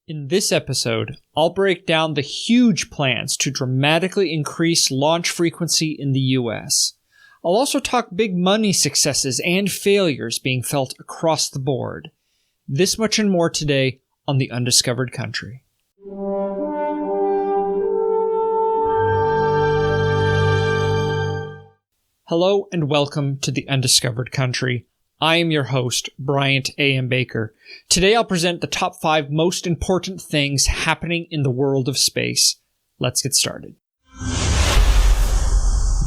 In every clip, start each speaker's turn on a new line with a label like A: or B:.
A: In this episode, I'll break down the huge plans to dramatically increase launch frequency in the US. I'll also talk big money successes and failures being felt across the board. This much and more today on the Undiscovered Country. Hello and welcome to the Undiscovered Country. I am your host, Bryant A.M. Baker. Today I'll present the top 5 most important things happening in the world of space. Let's get started.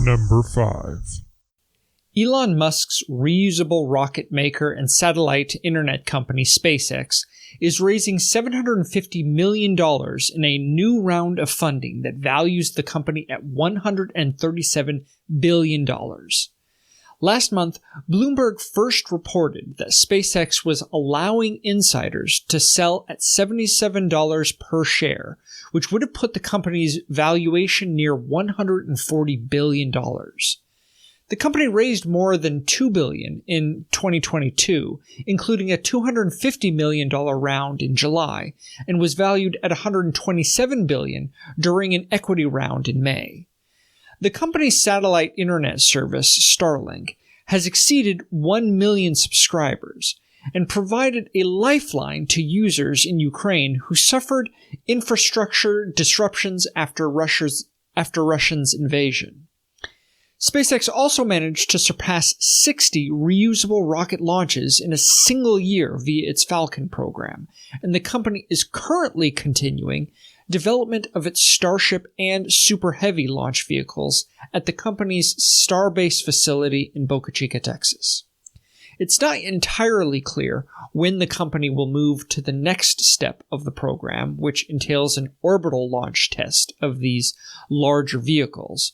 B: Number 5.
A: Elon Musk's reusable rocket maker and satellite internet company SpaceX is raising $750 million in a new round of funding that values the company at $137 billion. Last month, Bloomberg first reported that SpaceX was allowing insiders to sell at $77 per share, which would have put the company's valuation near $140 billion. The company raised more than $2 billion in 2022, including a $250 million round in July, and was valued at $127 billion during an equity round in May. The company's satellite internet service, Starlink, has exceeded 1 million subscribers and provided a lifeline to users in Ukraine who suffered infrastructure disruptions after Russia's invasion. SpaceX also managed to surpass 60 reusable rocket launches in a single year via its Falcon program, and the company is currently continuing development of its Starship and Super Heavy launch vehicles at the company's Starbase facility in Boca Chica, Texas. It's not entirely clear when the company will move to the next step of the program, which entails an orbital launch test of these larger vehicles.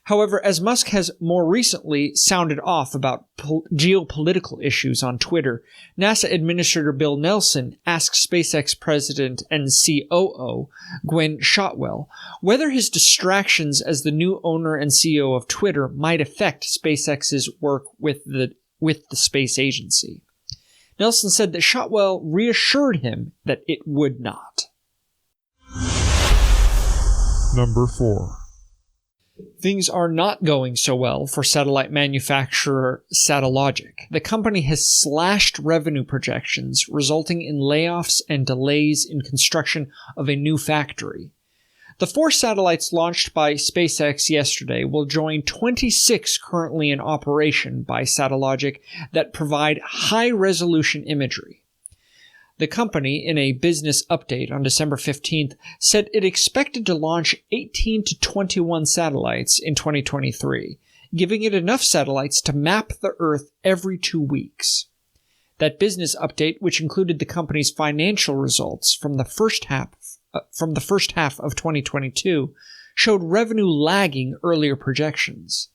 A: However, as Musk has more recently sounded off about geopolitical issues on Twitter, NASA Administrator Bill Nelson asked SpaceX President and COO Gwynne Shotwell whether his distractions as the new owner and CEO of Twitter might affect SpaceX's work with the space agency. Nelson said that Shotwell reassured him that it would not.
B: Number 4.
A: Things are not going so well for satellite manufacturer Satellogic. The company has slashed revenue projections, resulting in layoffs and delays in construction of a new factory. The 4 satellites launched by SpaceX yesterday will join 26 currently in operation by Satellogic that provide high-resolution imagery. The company, in a business update on December 15th, said it expected to launch 18 to 21 satellites in 2023, giving it enough satellites to map the Earth every 2 weeks. That business update, which included the company's financial results from the first half of 2022, showed revenue lagging earlier projections.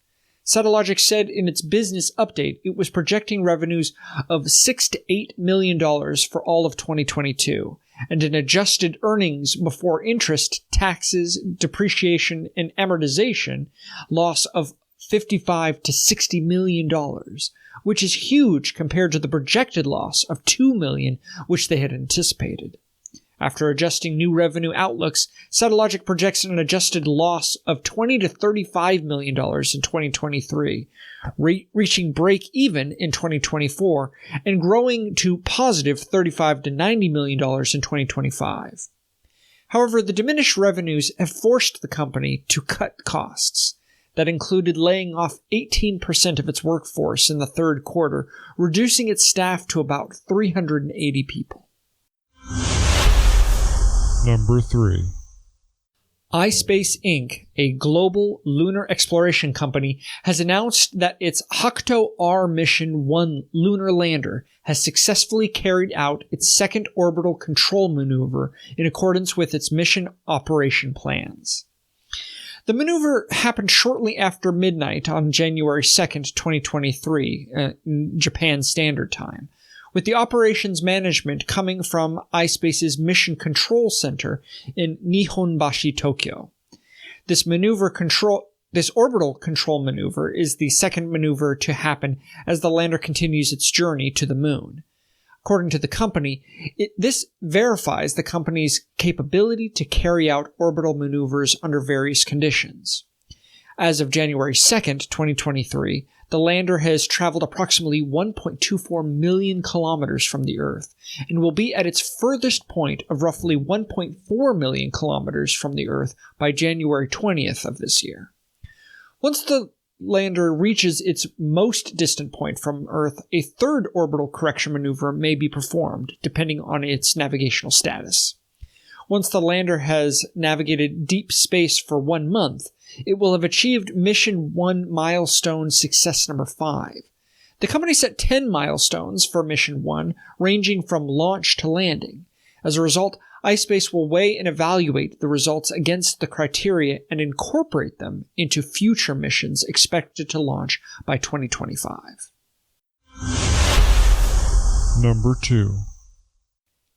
A: Satellogic said in its business update it was projecting revenues of $6 to $8 million for all of 2022, and an adjusted earnings before interest, taxes, depreciation, and amortization loss of $55 to $60 million, which is huge compared to the projected loss of $2 million which they had anticipated. After adjusting new revenue outlooks, Satellogic projects an adjusted loss of $20 to $35 million in 2023, reaching break-even in 2024, and growing to positive $35 to $90 million in 2025. However, the diminished revenues have forced the company to cut costs. That included laying off 18% of its workforce in the third quarter, reducing its staff to about 380 people.
B: Number 3.
A: iSpace Inc., a global lunar exploration company, has announced that its Hakuto-R Mission 1 lunar lander has successfully carried out its second orbital control maneuver in accordance with its mission operation plans. The maneuver happened shortly after midnight on January 2nd, 2023, Japan Standard Time, with the operations management coming from iSpace's Mission Control Center in Nihonbashi, Tokyo. This orbital control maneuver is the second maneuver to happen as the lander continues its journey to the moon. According to the company, this verifies the company's capability to carry out orbital maneuvers under various conditions. As of January 2nd, 2023, the lander has traveled approximately 1.24 million kilometers from the Earth and will be at its furthest point of roughly 1.4 million kilometers from the Earth by January 20th of this year. Once the lander reaches its most distant point from Earth, a third orbital correction maneuver may be performed, depending on its navigational status. Once the lander has navigated deep space for 1 month, it will have achieved Mission 1 milestone success number 5. The company set 10 milestones for Mission 1, ranging from launch to landing. As a result, iSpace will weigh and evaluate the results against the criteria and incorporate them into future missions expected to launch by 2025.
B: Number 2.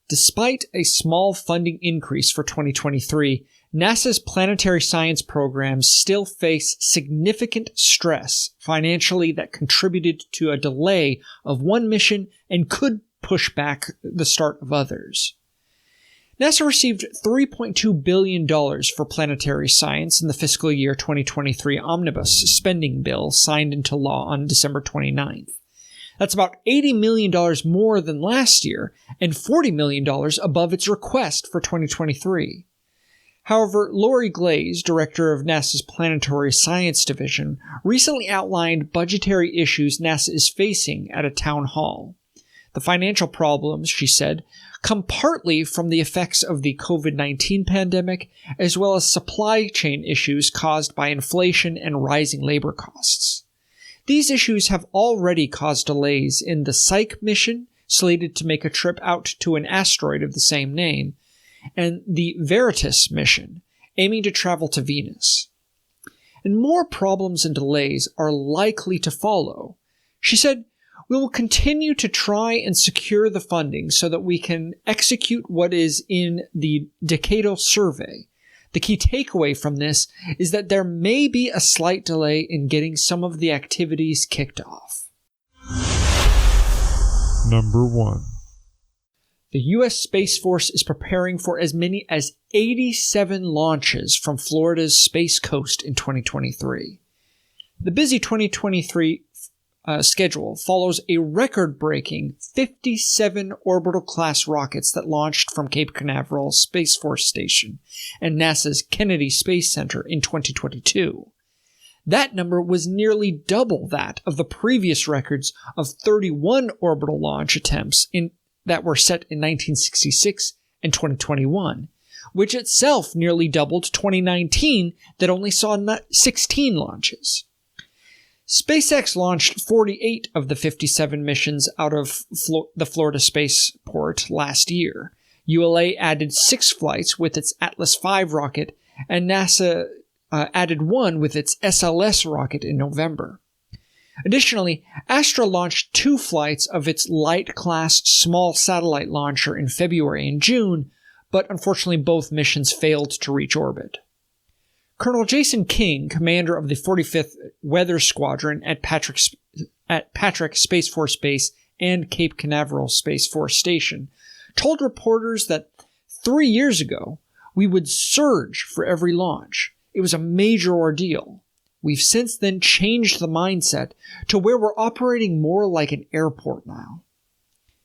A: Despite a small funding increase for 2023, NASA's planetary science programs still face significant stress financially that contributed to a delay of one mission and could push back the start of others. NASA received $3.2 billion for planetary science in the fiscal year 2023 omnibus spending bill signed into law on December 29th. That's about $80 million more than last year and $40 million above its request for 2023. However, Lori Glaze, director of NASA's Planetary Science Division, recently outlined budgetary issues NASA is facing at a town hall. The financial problems, she said, come partly from the effects of the COVID-19 pandemic, as well as supply chain issues caused by inflation and rising labor costs. These issues have already caused delays in the Psyche mission, slated to make a trip out to an asteroid of the same name, and the Veritas mission, aiming to travel to Venus. And more problems and delays are likely to follow. She said, "We will continue to try and secure the funding so that we can execute what is in the decadal survey. The key takeaway from this is that there may be a slight delay in getting some of the activities kicked off."
B: Number 1.
A: The U.S. Space Force is preparing for as many as 87 launches from Florida's Space Coast in 2023. The busy 2023 schedule follows a record-breaking 57 orbital-class rockets that launched from Cape Canaveral Space Force Station and NASA's Kennedy Space Center in 2022. That number was nearly double that of the previous records of 31 orbital launch attempts that were set in 1966 and 2021, which itself nearly doubled 2019 that only saw 16 launches. SpaceX launched 48 of the 57 missions out of the Florida spaceport last year. ULA added 6 flights with its Atlas V rocket, and NASA added 1 with its SLS rocket in November. Additionally, Astra launched 2 flights of its Light-class small satellite launcher in February and June, but unfortunately both missions failed to reach orbit. Colonel Jason King, commander of the 45th Weather Squadron at Patrick Space Force Base and Cape Canaveral Space Force Station, told reporters that 3 years ago, we would surge for every launch. It was a major ordeal. We've since then changed the mindset to where we're operating more like an airport now.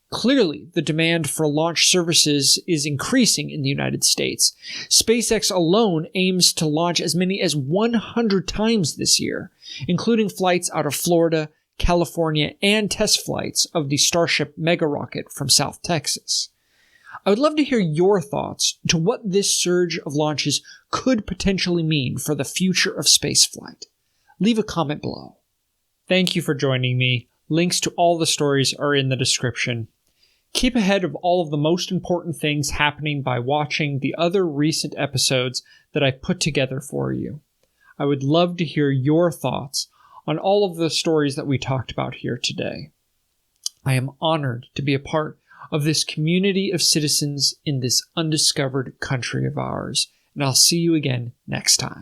A: Clearly, the demand for launch services is increasing in the United States. SpaceX alone aims to launch as many as 100 times this year, including flights out of Florida, California, and test flights of the Starship mega rocket from South Texas. I would love to hear your thoughts to what this surge of launches could potentially mean for the future of spaceflight. Leave a comment below. Thank you for joining me. Links to all the stories are in the description. Keep ahead of all of the most important things happening by watching the other recent episodes that I put together for you. I would love to hear your thoughts on all of the stories that we talked about here today. I am honored to be a part of this community of citizens in this undiscovered country of ours, and I'll see you again next time.